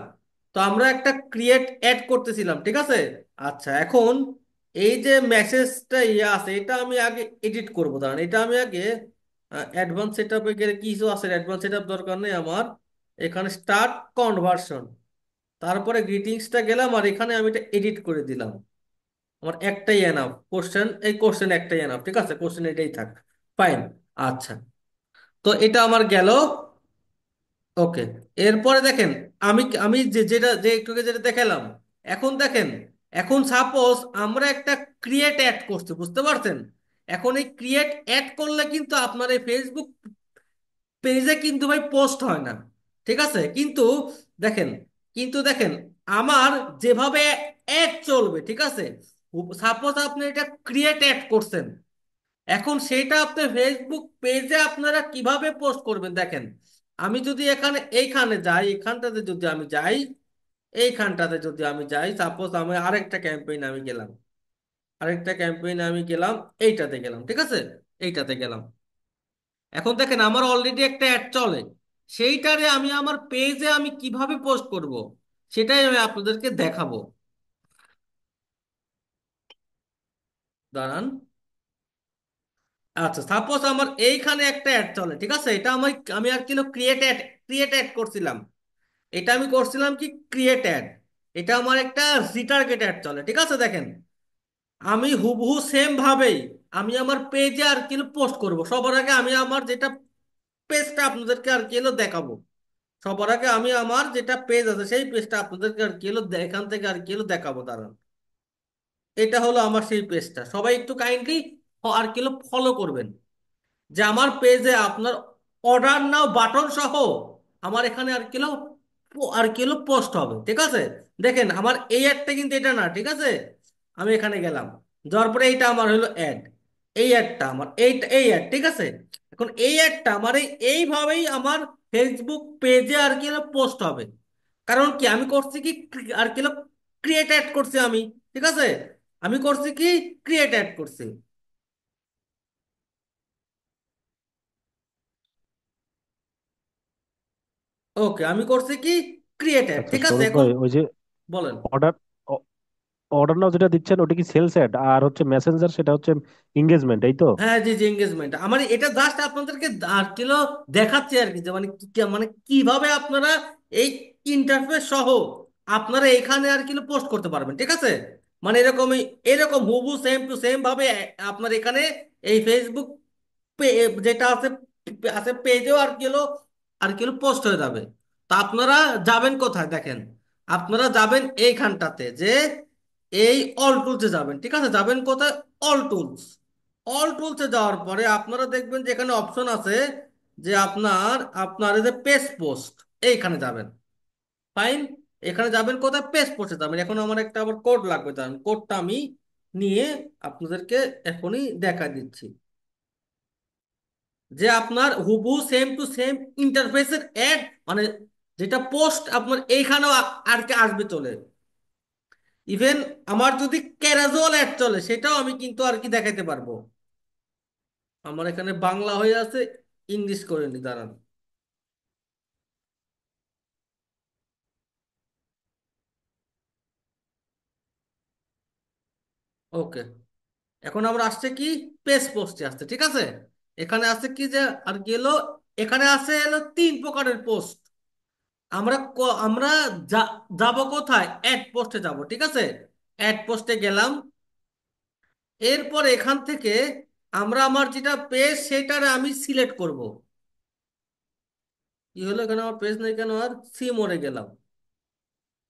তো আমরা একটা ক্রিয়েট অ্যাড করতেছিলাম, ঠিক আছে? আচ্ছা, এখন এই যে মেসেজটা ইয়ে আছে, এটা আমি আগে এডিট করবো। দাঁড়ান, এটা আমি আগে অ্যাডভান্স সেটআপে গেলে কিছু আছে, অ্যাডভান্স সেটআপ দরকার নেই আমার। এখানে স্টার্ট কনভার্সন, তারপরে গ্রিটিংসটা গেলাম, আর এখানে আমি এটা এডিট করে দিলাম। আমার একটাই এনাফ কোশ্চেন, এই কোশ্চেন একটাই এনাফ, ঠিক আছে? কোশ্চেন এটাই থাক, ফাইন। আচ্ছা, তো এটা আমার গেল। ওকে, এরপরে দেখেন, আমি আমি যে একটু আগে যেটা দেখালাম, এখন দেখেন। এখন সাপোজ আমরা একটা ক্রিয়েট অ্যাড করছি, বুঝতে পারছেন? এখন এই ক্রিয়েট অ্যাড করলে কিন্তু আপনার এই ফেসবুক পেজে কিন্তু ভাই পোস্ট হয় না, ঠিক আছে? দেখেন কিন্তু দেখেন আমার যেভাবে অ্যাড চলবে, ঠিক আছে? সাপোজ আপনি এটা ক্রিয়েট অ্যাড করছেন, এখন সেটা আপনি ফেসবুক পেজে আপনারা কিভাবে পোস্ট করবেন দেখেন। আমি যদি এখানে এইখানে যাই, এখানটাতে যদি আমি যাই, এইখানটাতে যদি আমি যাই, সাপোজ আমি আরেকটা ক্যাম্পেইন আমি গেলাম, আরেকটা ক্যাম্পেইন আমি গেলাম, এইটাতে গেলাম, ঠিক আছে? এইটাতে গেলাম। এখন দেখেন আমার অলরেডি একটা অ্যাড চলে। সেইটারে আমি আমার পেজে আমি কিভাবে পোস্ট করব, সেটাই আমি আপনাদেরকে দেখাবো। দাঁড়ান, আচ্ছা, সাপোজ আমার এইখানে একটা অ্যাড চলে, ঠিক আছে, এটা আমি আমি আর কি ক্রিয়েট অ্যাড করছিলাম। এটা আমি করছিলাম কি ক্রিয়েট অ্যাড। এটা আমার একটা রিটার্গেট অ্যাড চলে, ঠিক আছে। দেখেন আমি হুবহু সেম ভাবেই আমি আমার পেজে আর কি পোস্ট করব। সবার আগে আমি আমার যেটা পেজটা আপনাদেরকে আর কি দেখাবো। সবার আগে আমি আমার যেটা পেজ আছে সেই পেজটা আপনাদেরকে আর কি এখান থেকে আর কি দেখাবো, দাঁড়ান। এটা হলো আমার সেই পেজটা, সবাই একটু কাইন্ডলি আর কি ফলো করবেন। যে আমার পেজে আপনার অর্ডার নাও বাটন সহ আমার এখানে আর কিলো পোস্ট হবে, ঠিক আছে। দেখেন আমার এই অ্যাডটা কিন্তু এটা না, ঠিক আছে। আমি এখানে গেলাম, যাওয়ার পরে এইটা আমার হলো অ্যাড। এই অ্যাডটা আমার এই অ্যাড, ঠিক আছে। এখন এই অ্যাডটা আমার এইভাবেই আমার ফেসবুক পেজে আর কি পোস্ট হবে। কারণ কি আমি করছি কি আর কি ক্রিয়েট অ্যাড করছি আমি, ঠিক আছে। আমি করছি কি ক্রিয়েট অ্যাড করছি। ওকে, আমি করছি কি ক্রিয়েটেড, আচ্ছা ঠিক আছে। সৌরভ এখন ভাই, ওই যে বলেন। অর্ডার অর্ডার নাও যেটা দিচ্ছেন ওটা কি সেলস অ্যাড, আর হচ্ছে মেসেঞ্জার সেটা হচ্ছে এঙ্গেজমেন্ট, এই তো? হ্যাঁ, জি জি, এঙ্গেজমেন্ট। আমার এটা জাস্ট আপনাদেরকে আর কিলো দেখাচ্ছি আর কি, যে মানে মানে কিভাবে আপনারা এই ইন্টারফেস সহ আপনারা এখানে আর কিলো পোস্ট করতে পারবেন, ঠিক আছে। মানে এরকমই, এরকম হুবু সেম টু সেম ভাবে আপনার এখানে এই ফেসবুক যেটা আছে আছে পেজেও আর কিলো পোস্ট হয়ে যাবে। তা আপনারা যাবেন কোথায় দেখেন। আপনারা যাবেন এইখানটাতে, যে এই অল টুলসে যাবেন, ঠিক আছে। যাবেন কোথায়? All tools. অল টুলসে যাওয়ার পরে আপনারা দেখবেন যে এখানে অপশন আছে, যে আপনার আপনার এই যে পেজ পোস্ট, এইখানে যাবেন। ফাইন। এখানে যাবেন কোথায়? পেজ পোস্টে যাবেন। এখন আমার একটা আবার কোড লাগবে, জানেন কোডটা আমি নিয়ে আপনাদেরকে এখনই দেখা দিচ্ছি। যে আপনার হুবহু সেম টু সেম ইন্টারফেসের অ্যাড, মানে যেটা পোস্ট আপনার এইখানেও আর কি আসবে চলে। ইভেন আমার যদি ক্যারাজুয়াল অ্যাড চলে সেটাও আমি কিন্তু আর কি দেখাইতে পারবো। আমার এখানে বাংলা হয়ে আছে, ইংলিশ করে নি, দাঁড়ান। ওকে, এখন আমরা আসছে কি পেজ পোস্টে আসছে, ঠিক আছে। এখানে আছে কি যে আর কি এলো, এখানে আছে এলো তিন প্রকারের পোস্ট। আমরা যাব কোথায়? অ্যাড পোস্টে যাব, ঠিক আছে। অ্যাড পোস্টে গেলাম। এরপর এখান থেকে আমরা আমার যেটা পেজ সেটার আমি সিলেক্ট করব। কি হলো, এখানে আমার পেজ নেই কেন? আর সি মোড়ে গেলাম।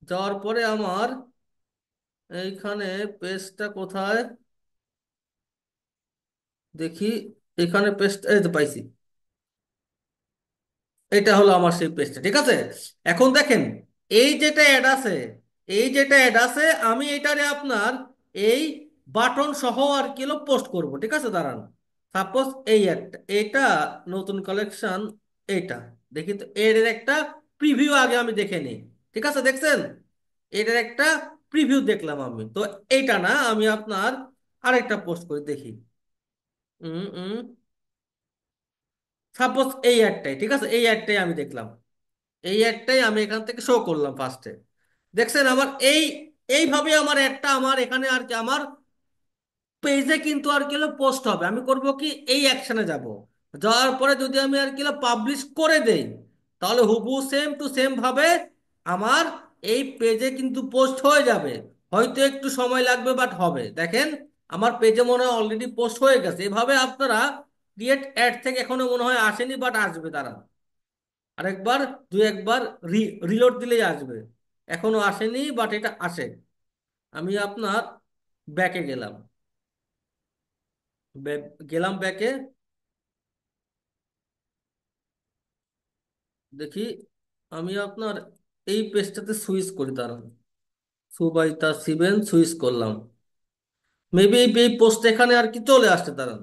যাওয়ার পরে আমার এইখানে পেজটা কোথায় দেখি। এখানে পেজটা এই তো পাইছি। এটা হলো আমার সেই পেজটা, ঠিক আছে। এখন দেখেন এই যেটা অ্যাড আছে, এই যেটা অ্যাড আছে আমি এটারে আপনার এই বাটন সহ আর কিলো পোস্ট করব, ঠিক আছে। দাঁড়ান, সাপোজ এই একটা এটা নতুন কালেকশন, এইটা দেখি তো। এর একটা প্রিভিউ আগে আমি দেখে নিই, ঠিক আছে। দেখছেন এটার একটা প্রিভিউ দেখলাম আমি তো। এইটা না, আমি আপনার আরেকটা পোস্ট করে দেখি। সাপোজ এই অ্যাডটাই, ঠিক আছে, এই অ্যাডটাই আমি দেখলাম। এই অ্যাডটাই আমি এখান থেকে শো করলাম ফার্স্টে। দেখছেন আমার এইভাবে আমার অ্যাডটা আমার এখানে আর কি আমার পেজে কিন্তু আর কি পোস্ট হবে। আমি করব কি এই অ্যাকশনে যাব। যাওয়ার পরে যদি আমি আর কি পাবলিশ করে দেই, তাহলে হুবহু সেম টু সেম ভাবে আমার এই পেজে কিন্তু পোস্ট হয়ে যাবে। হয়তো একটু সময় লাগবে, বাট হবে। দেখেন আমার পেজে মনে হয় অলরেডি পোস্ট হয়ে গেছে। এভাবে আপনারা ক্রিয়েট অ্যাড থেকে এখনো মনে হয় আসেনি, বাট আসবে, তারা আরেকবার দুই একবার রিলোড দিলেই আসবে। এখনো আসেনি, বাট এটা আসে। আমি আপনার ব্যাকে গেলাম, গেলাম ব্যাকে। দেখি আমি আপনার এই পেজটাতে সুইচ করি, দাঁড়ান। সুবাইতা সিভেন সুইচ করলাম। মেবি এই পোস্ট এখানে আর কি চলে আসছে, দাঁড়ান।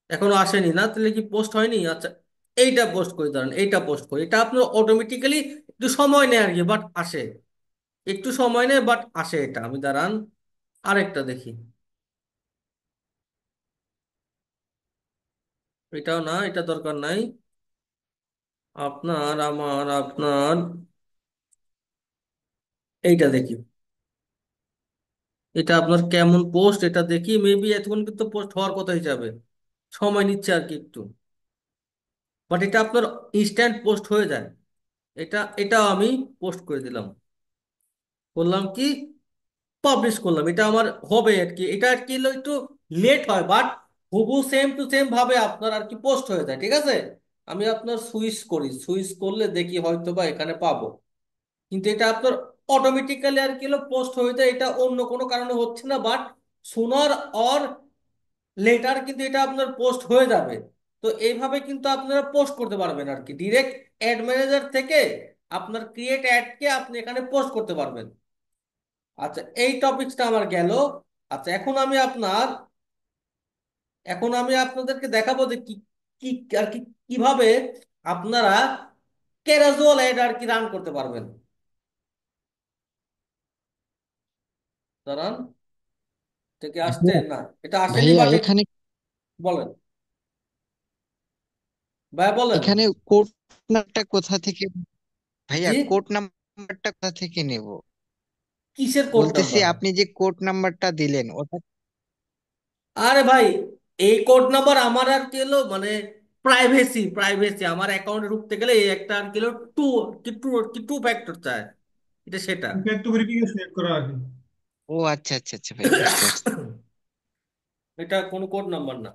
এখনো আসেনি না, তাহলে কি পোস্ট হয়নি? আচ্ছা, এইটা পোস্ট করি, দাঁড়ান। এইটা পোস্ট করি, এটা আপনার অটোমেটিক্যালি একটু সময় নেয় আর কি, বাট আসে। একটু সময় নেয়, বাট আসে এটা। আমি দাঁড়ান আরেকটা দেখি। এটাও না, এটা দরকার নাই। আপনার এইটা দেখি। এটা আপনার কেমন পোস্ট এটা দেখি, মেবি এতক্ষণ কিন্তু পোস্ট হওয়ার কথা হিসাবে, সময় নিচ্ছে আর কি একটু। বাট এটা আপনার ইনস্ট্যান্ট পোস্ট হয়ে যায়। এটাও আমি পোস্ট করে দিলাম, করলাম কি, পাবলিশ করলাম। এটা আমার হবে আর কি, এটা আর কি হলো একটু লেট হয়, বাট হুবহু সেম টু সেম ভাবে আপনার আর কি পোস্ট হয়ে যায়, ঠিক আছে। আমি আপনার সুইচ করি, সুইচ করলে দেখি হয়তো বা এখানে পাবো, কিন্তু এটা আপনার অটোমেটিক্যালি আর কি হলো পোস্ট হয়ে যায়। এটা অন্য কোনো কারণে হচ্ছে না, বাট সুনার অর লেটার কিন্তু এটা আপনার পোস্ট হয়ে যাবে। তো এইভাবে কিন্তু আপনারা পোস্ট করতে পারবেন আর কি, ডিরেক্ট অ্যাড ম্যানেজার থেকে আপনার ক্রিয়েট অ্যাডকে আপনি এখানে পোস্ট করতে পারবেন। আচ্ছা, এই টপিকসটা আমার গেল। আচ্ছা, এখন আমি আপনাদেরকে দেখাবো যে কি কি আর কি কিভাবে আপনারা ক্যারাজুয়াল অ্যাড আর কি রান করতে পারবেন। দাঁড়ান, এটা কি আসছে? ভাইয়া না, এটা আসেনি, ভাইয়া, বাট এখানে বলেন ভাই, বলেন। এখানে কোড নাম্বারটা কোথা থেকে, ভাইয়া জি, কোড নাম্বারটা কোথা থেকে নেব? কিসের কোড বলতেছি নাম্বার? আপনি যে কোড নাম্বারটা দিলেন ওটা। আরে ভাই, এই কোড নাম্বার আমার আর কি হলো মানে প্রাইভেসি, প্রাইভেসি আমার অ্যাকাউন্টে ঢুকতে গেলে এই একটা আর কি হলো টু টু ফ্যাক্টর চায়, এটা সেটা। একটু ভেরিফিকেশন করা আর কি। ও আচ্ছা আচ্ছা আচ্ছা ভাই, বুঝতে পারছি। এটা কোনো কোড নাম্বার না।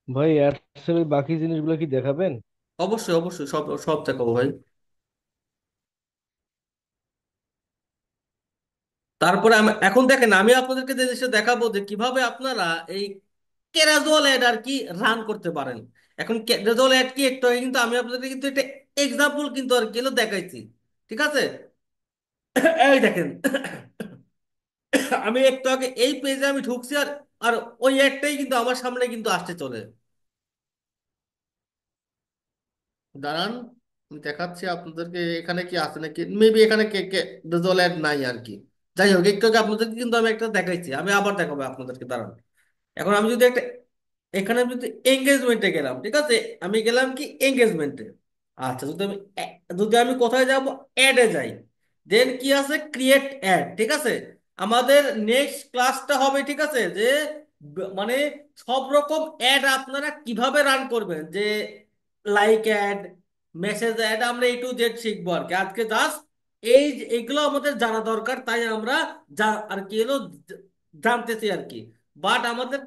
ভাই অ্যাডসের ওই বাকি জিনিসগুলো কি দেখাবেন? অবশ্যই অবশ্যই, সব সব দেখাবো ভাই। তারপরে এখন দেখেন, আমি আপনাদেরকে যে জিনিসটা দেখাবো যে কিভাবে আপনারা এই ক্যারাজুয়াল অ্যাড আর কি রান করতে পারেন। এখন ক্যারাজুয়াল অ্যাড কি, একটু আগে কিন্তু আমি আপনাদেরকে কিন্তু একটা এক্সাম্পল কিন্তু আর কি হলো দেখাইছি, ঠিক আছে। এই দেখেন, আমি একটু আগে এই পেজে আমি ঢুকছি, আর আর ওই অ্যাডটাই কিন্তু আমার সামনে কিন্তু আসতে চলে। দাঁড়ান, আমি দেখাচ্ছি আপনাদেরকে এখানে কি আছে নাকি, মেবি এখানে কে কে ক্যারাজুয়াল অ্যাড নাই আর কি। যাই হোক, একটু আগে আপনাদেরকে কিন্তু আমি একটা দেখাইছি, আমি আবার দেখাবো আপনাদেরকে, দাঁড়ান। এখন আমি যদি একটা, এখানে আমি যদি এঙ্গেজমেন্টে গেলাম, ঠিক আছে, আমি গেলাম কি এঙ্গেজমেন্টে। আচ্ছা, যদি আমি কোথায় যাব, অ্যাডে যাই, দেন কি আছে, ক্রিয়েট অ্যাড, ঠিক আছে। আমাদের নেক্সট ক্লাসটা হবে, ঠিক আছে, যে মানে সব রকম অ্যাড আপনারা কিভাবে রান করবেন, যে লাইক অ্যাড, মেসেজ অ্যাড, আমরা A to Z শিখবো আর কি আজকে। জাস্ট এইগুলো আমাদের জানা দরকার, তাই আমরা আর কি হলো জানতেছি আর কি। বাট আমাদের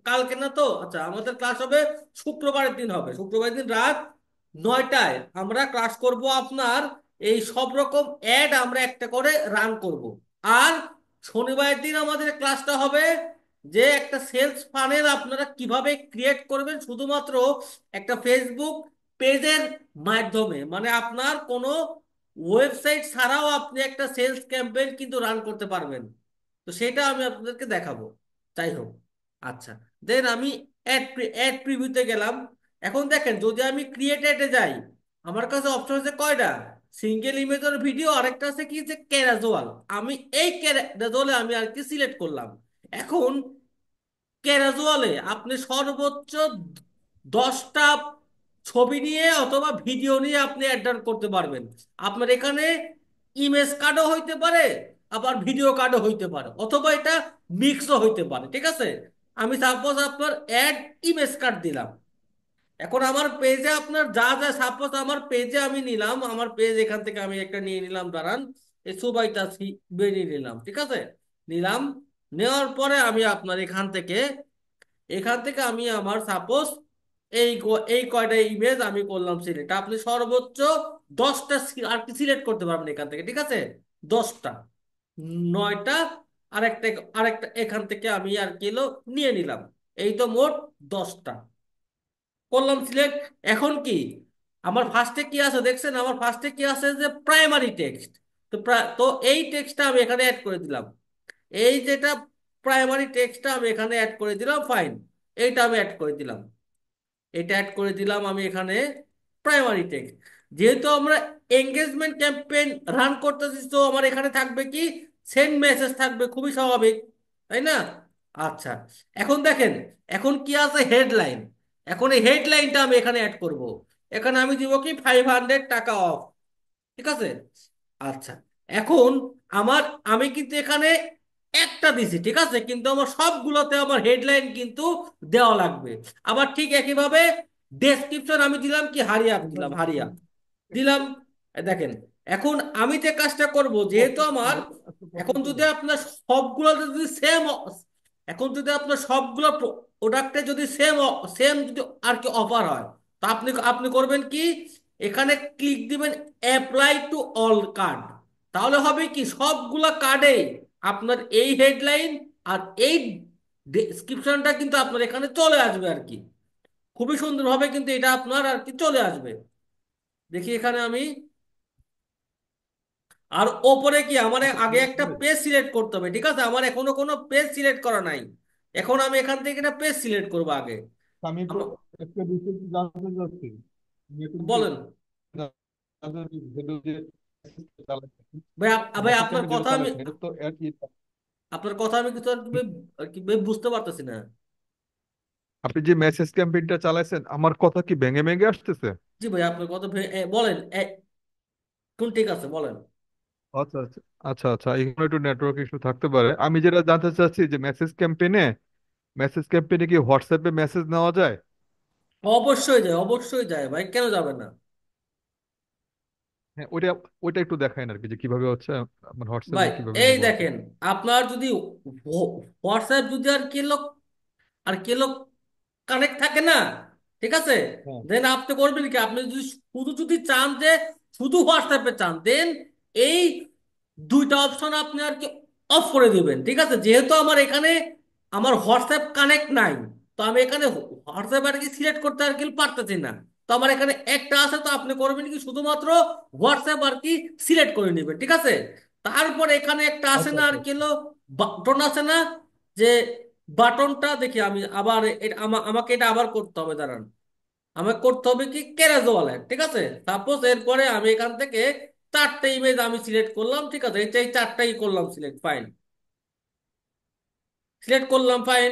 কালকে না তো, আচ্ছা, আমাদের ক্লাস হবে শুক্রবারের দিন, হবে শুক্রবারের দিন রাত 9টায় আমরা ক্লাস করব আপনার এই সব রকম অ্যাড আমরা একটা করে রান করব। আর শনিবারের দিন আমাদের ক্লাসটা হবে যে একটা সেলস ফানেল আপনারা কিভাবে ক্রিয়েট করবেন শুধুমাত্র একটা ফেসবুক পেজের মাধ্যমে, মানে আপনার কোনো ওয়েবসাইট ছাড়াও আপনি একটা সেলস ক্যাম্পেইন কিন্তু রান করতে পারবেন। তো সেটা আমি আপনাদেরকে দেখাবো। যাই হোক, আচ্ছা, দেন আমি অ্যাড অ্যাড প্রিভিউতে গেলাম। এখন দেখেন, যদি আমি ক্রিয়েটেডে যাই, আমার কাছে অপশন আছে কয়টা, সিঙ্গেল ইমেজ আর ভিডিও, আরেকটা আছে কি যে ক্যারাজুয়াল। আমি এই ক্যারাজুয়ালে আমি আর কি সিলেক্ট করলাম। এখন ক্যারাজুয়ালে আপনি সর্বোচ্চ 10টা ছবি নিয়ে অথবা ভিডিও নিয়ে আপনি অ্যাড করতে পারবেন। আপনার এখানে ইমেজ কার্ডও হইতে পারে, আবার ভিডিও কার্ডও হইতে পারে, অথবা এটা মিক্সও হইতে পারে, ঠিক আছে। আমি সাপোজ আপনার অ্যাড ইমেজ কার্ড দিলাম। এখন আমার পেজে আপনার যা যা, সাপোজ আমার পেজে আমি নিলাম, আমার পেজ এখান থেকে আমি একটা নিয়ে নিলাম, দাঁড়ান, এই সুবাইটা বেরিয়ে নিলাম, ঠিক আছে। নিলাম, নেওয়ার পরে আমি আপনার এখান থেকে আমি আমার সাপোজ এই কয়টা ইমেজ আমি করলাম সিলেক্ট। আপনি সর্বোচ্চ 10টা আর কি সিলেক্ট করতে পারবেন এখান থেকে, ঠিক আছে। 10টা, 9টা, আরেকটা আরেকটা এখান থেকে আমি আর কি হলো নিয়ে নিলাম। এই তো মোট 10টা করলাম সিলেক্ট। এখন কি, আমার ফার্স্টে কি আছে দেখছেন, আমার ফার্স্টে কি আছে যে প্রাইমারি টেক্সট। তো এই টেক্সটটা আমি এখানে অ্যাড করে দিলাম। এই যেটা প্রাইমারি টেক্সটটা আমি এখানে অ্যাড করে দিলাম, ফাইন, এইটা আমি অ্যাড করে দিলাম। এটা অ্যাড করে দিলাম আমি এখানে প্রাইমারি টেক্সট। যেহেতু আমরা এঙ্গেজমেন্ট ক্যাম্পেইন রান করতেছি, তো আমার এখানে থাকবে কি, সেন্ড মেসেজ থাকবে, খুবই স্বাভাবিক, তাই না। আচ্ছা, এখন দেখেন, এখন কি আছে, হেডলাইন। এখন এই হেডলাইনটা আমি এখানে অ্যাড করব। এখানে আমি দিব কি 500 টাকা অফ, ঠিক আছে? আচ্ছা, এখন আমার আমি কিন্তু এখানে একটা দিছি, ঠিক আছে, কিন্তু আমার সবগুলোতে আমার হেডলাইন কিন্তু দেওয়া লাগবে। আবার ঠিক একইভাবে ডেসক্রিপশন আমি দিলাম কি, হারিয়া দিলাম, হারিয়া দিলাম। দেখেন, এখন আমি যে কাজটা করব, যেহেতু আমার এখন যদি আপনার সবগুলো যদি সেম, এখন যদি আপনার সবগুলো প্রোডাক্টে যদি সেম সেম যদি আর কি অফার হয়, তো আপনি আপনি করবেন কি, এখানে ক্লিক দিবেন অ্যাপ্লাই টু অল কার্ড। তাহলে হবে কি, সবগুলা কার্ডে আপনার এই হেডলাইন আর এই ডেসক্রিপশনটা কিন্তু আপনার এখানে চলে আসবে আর কি। খুবই সুন্দরভাবে কিন্তু এটা আপনার আর কি চলে আসবে। দেখি এখানে আমি, আর ওপরে কি আমার আচ্ছা আগে একটা পেজ সিলেক্ট করতে হবে, ঠিক আছে, আমার এখনো কোনো পেজ সিলেক্ট করা নাই। এখন আমি এখান থেকে একটা পেজ সিলেক্ট করবো আগে। আমি তো আমা- একটা বিষয় জানতে চাচ্ছি। আমি এখন যে বলেন ভাই, ভাই মেসেজ আপনার ক্যাম্পেইন যেটা কথা আমি, চালাচ্ছেন এটা তো আপনার কথা আমি কিছু আর কি বুঝতে পারতেছি না। আপনি যে মেসেজ ক্যাম্পেইনটা চালাইছেন আমার কথা কি ভেঙে ভেঙে আসতেছে? জি ভাই, আপনার কথা বলেন, কোন ঠিক আছে বলেন। আচ্ছা আচ্ছা আচ্ছা আচ্ছা, এখানে একটু নেটওয়ার্ক ইস্যু থাকতে পারে। আমি যেটা জানতে চাচ্ছি যে মেসেজ ক্যাম্পেইনে কি হোয়াটসঅ্যাপে মেসেজ নেওয়া যায়? অবশ্যই যায়, অবশ্যই যায় ভাই, কেন যাবে না? হ্যাঁ, ওইটা ওইটা একটু দেখায় আর কি যে কিভাবে হচ্ছে, মানে ভাই হোয়াটসঅ্যাপে কিভাবে এই নেবো আর কি। দেখেন, আপনার যদি হোয়াটসঅ্যাপ যদি আর কি লোক, আর কি লোক কানেক্ট থাকে না, ঠিক আছে, হ্যাঁ দেন আপনি করবেন কি, আপনি যদি শুধু যদি চান যে শুধু হোয়াটসঅ্যাপে চান, দেন এই দুইটা অপশন আপনি আর কি অফ করে দিবেন, ঠিক আছে। যেহেতু আমার এখানে আমার হোয়াটসঅ্যাপ কানেক্ট নাই, তো আমি এখানে হোয়াটসঅ্যাপ আর কি সিলেক্ট করতে আর কি পারতেছি না। তো আমার এখানে একটা আছে, তো আপনি করবেন কি, শুধুমাত্র হোয়াটসঅ্যাপ আর কি সিলেক্ট করে নেবেন, ঠিক আছে। তারপর এখানে একটা আছে আচ্ছা না আর আচ্ছা কি হলো, বাটন আছে না, যে বাটনটা দেখি আমি আবার আমাকে এটা আবার করতে হবে, দাঁড়ান। আমাকে করতে হবে কি, ক্যারেজ ওয়ালেট, ঠিক আছে। সাপোজ এরপরে আমি এখান থেকে চারটে ইমেজ আমি সিলেক্ট করলাম, ঠিক আছে, এই চারটাই করলাম সিলেক্ট, ফাইন, সিলেক্ট করলাম, ফাইন।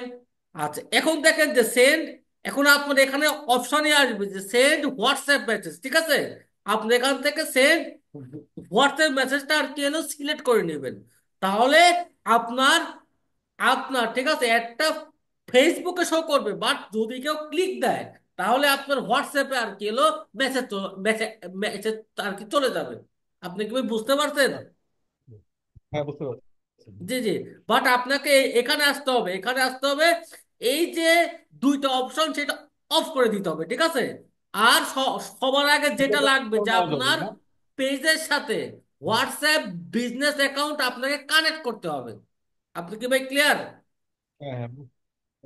আচ্ছা, এখন দেখেন যে সেন্ড, এখন আপনার এখানে অপশনে আসবে যে সেন্ড হোয়াটসঅ্যাপ মেসেজ, ঠিক আছে। আপনি এখান থেকে সেন্ড হোয়াটসঅ্যাপ মেসেজটা আর কি হলো সিলেক্ট করে নেবেন। তাহলে আপনার আপনার ঠিক আছে একটা ফেসবুকে শো করবে, বাট যদি কেউ ক্লিক দেয়, তাহলে আপনার হোয়াটসঅ্যাপে আর কি হলো মেসেজ মেসেজ মেসেজ আর কি চলে যাবে। আপনি কি ভাই বুঝতে পারছেন? আচ্ছা। হ্যাঁ বুঝতে পারছি। জি জি। বাট আপনাকে এখানে আসতে হবে, এখানে আসতে হবে, এই যে দুইটা অপশন সেটা অফ করে দিতে হবে, ঠিক আছে। আর সবার আগে এটা যেটা তো লাগবে যে নেওয়া যাবে আপনার না? পেজের সাথে হোয়াটসঅ্যাপ বিজনেস অ্যাকাউন্ট আপনাকে কানেক্ট করতে হবে। আপনি কি ভাই ক্লিয়ার? হ্যাঁ হ্যাঁ,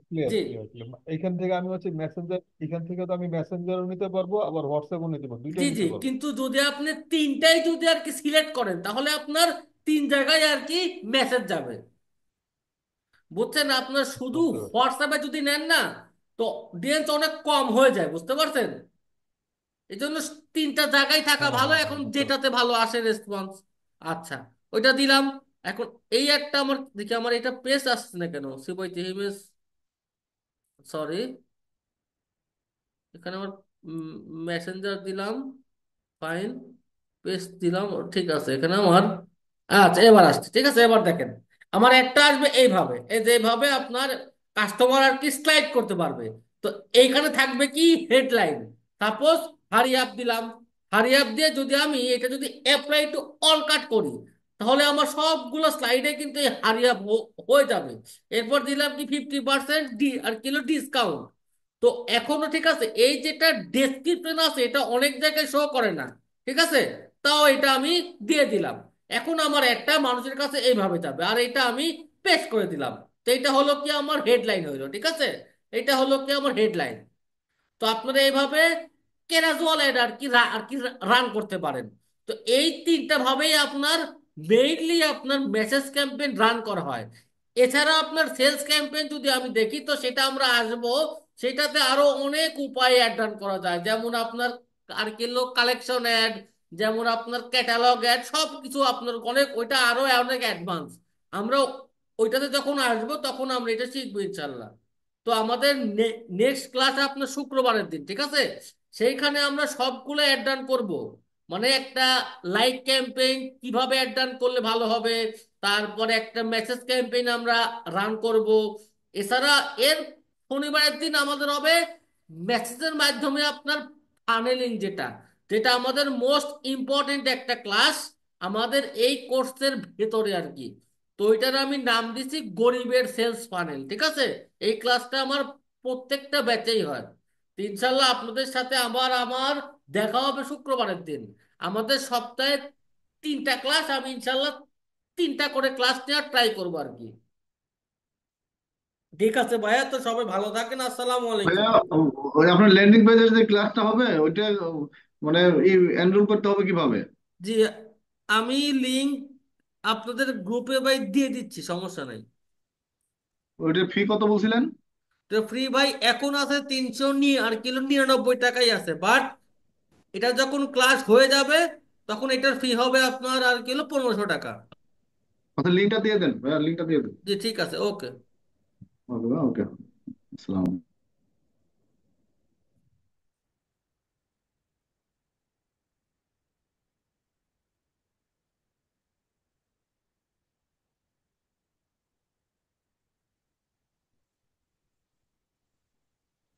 ক্লিয়ার জি ক্লিয়ার ক্লিয়ার। এইখান থেকে আমি হচ্ছে মেসেঞ্জার, এখান থেকে তো আমি মেসেঞ্জারও নিতে পারবো আবার হোয়াটসঅ্যাপও নিতে পারবো, জি দুইটাই জি, নিতে পারবো। কিন্তু যদি আপনি তিনটাই যদি আর কি সিলেক্ট করেন, তাহলে আপনার তিন জায়গায় আর কি মেসেজ যাবে, বুঝছেন? আপনার শুধু বুঝতে পারছি। হোয়াটসঅ্যাপে যদি নেন না, তো ডিএনএস অনেক কম হয়ে যায়, বুঝতে পারছেন? এই জন্য তিনটা জায়গায় থাকা হ্যাঁ ভালো, হ্যাঁ হ্যাঁ এখন বুঝতে পারছি। যেটাতে ভালো আসে রেসপন্স। আচ্ছা, ওইটা দিলাম। এখন এই একটা আমার দেখি, আমার এটা পেজ আসছে না কেন, সিপাইতে ইমেজ, সরি, এখানে আমার মেসেঞ্জার দিলাম, ফাইন, পেস্ট দিলাম, ঠিক আছে, এখানে আমার, আচ্ছা এবার আসছে, ঠিক আছে। এবার দেখেন, আমার একটা আসবে এইভাবে, এই যে এইভাবে আপনার কাস্টমার আর কি স্লাইড করতে পারবে। তো এইখানে থাকবে কি, হেডলাইন। সাপোজ হারি আপ দিলাম, হারি আপ দিয়ে যদি আমি এটা যদি অ্যাপ্লাই টু অল কাট করি, তাহলে আমার সবগুলো স্লাইডে কিন্তু এই হারি আপ হয়ে যাবে। এরপর দিলাম কি 50% ডি আর কিলো ডিসকাউন্ট। তো এখনো ঠিক আছে, এই যেটা ডেসক্রিপশন আছে এটা অনেক জায়গায় শো করে না, ঠিক আছে, তাও এটা আমি দিয়ে দিলাম। এখন আমার একটা মানুষের কাছে এইভাবে যাবে, আর এটা আমি পেস্ট করে দিলাম। তো এটা হলো কি আমার হেডলাইন হইলো, ঠিক আছে, এটা হলো কি আমার হেডলাইন। তো আপনারা এইভাবে ক্যাজুয়াল অ্যাড আর কি রান করতে পারেন। তো এই তিনটা ভাবেই আপনার মেইনলি আপনার মেসেজ ক্যাম্পেইন রান করা হয়। এছাড়া আপনার সেলস ক্যাম্পেইন যদি আমি দেখি, তো সেটা আমরা আসবো, সেটাতে আরো অনেক উপায় অ্যাড রান করা যায়, যেমন আপনার আর কি কালেকশন অ্যাড, যেমন আপনার ক্যাটালগ অ্যাড, সব কিছু আপনার অনেক, ওইটা আরো অনেক অ্যাডভান্স। আমরা ওইটাতে যখন আসবো তখন আমরা এটা শিখবো ইনশাল্লাহ। তো আমাদের নেক্সট ক্লাস আপনার শুক্রবারের দিন, ঠিক আছে, সেইখানে আমরা সবগুলো অ্যাড ডান করবো। মানে একটা লাইক ক্যাম্পেইন কিভাবে অ্যাড রান করলে ভালো হবে, তারপরে একটা মেসেজ ক্যাম্পেইন আমরা রান করব। এছাড়া এর শনিবারের দিন আমাদের হবে মেসেজের মাধ্যমে আপনার ফানেলিং, যেটা যেটা আমাদের মোস্ট ইম্পর্টেন্ট একটা ক্লাস আমাদের এই কোর্সের ভেতরে আর কি। তো এটার আমি নাম দিছি গরিবের সেলস ফানেল, ঠিক আছে? এই ক্লাসটা আমার প্রত্যেকটা ব্যাচেই হয়। তো ইনশাল্লাহ আপনাদের সাথে আবার আমার দেখা হবে শুক্রবারের দিন। আমাদের সপ্তাহে 3টা ক্লাস, আমি ইনশাল্লাহ 3টা করে ক্লাস নেওয়ার ট্রাই করবো আর কি। ঠিক আছে ভাইয়া, তো সবাই ভালো থাকেন, আসসালামু আলাইকুম। ভাইয়া, ওই আপনার ল্যান্ডিং পেজের যে ক্লাসটা হবে ওইটা মানে এনরোল করতে হবে কিভাবে? জি, আমি লিংক আপনাদের গ্রুপে ভাই দিয়ে দিচ্ছি, সমস্যা নাই। ওইটার ফি কত বলছিলেন? তো ফ্রি ভাই এখন আছে 399 টাকাই আছে, বাট এটা যখন ক্লাস হয়ে যাবে তখন এটার ফি হবে আপনার আর 1500 টাকা। আচ্ছা, লিঙ্কটা দিয়ে দেন ভাইয়া, লিঙ্কটা দিয়ে দেন। জি ঠিক আছে, ওকে। ওকে ওকে। আসসালাম।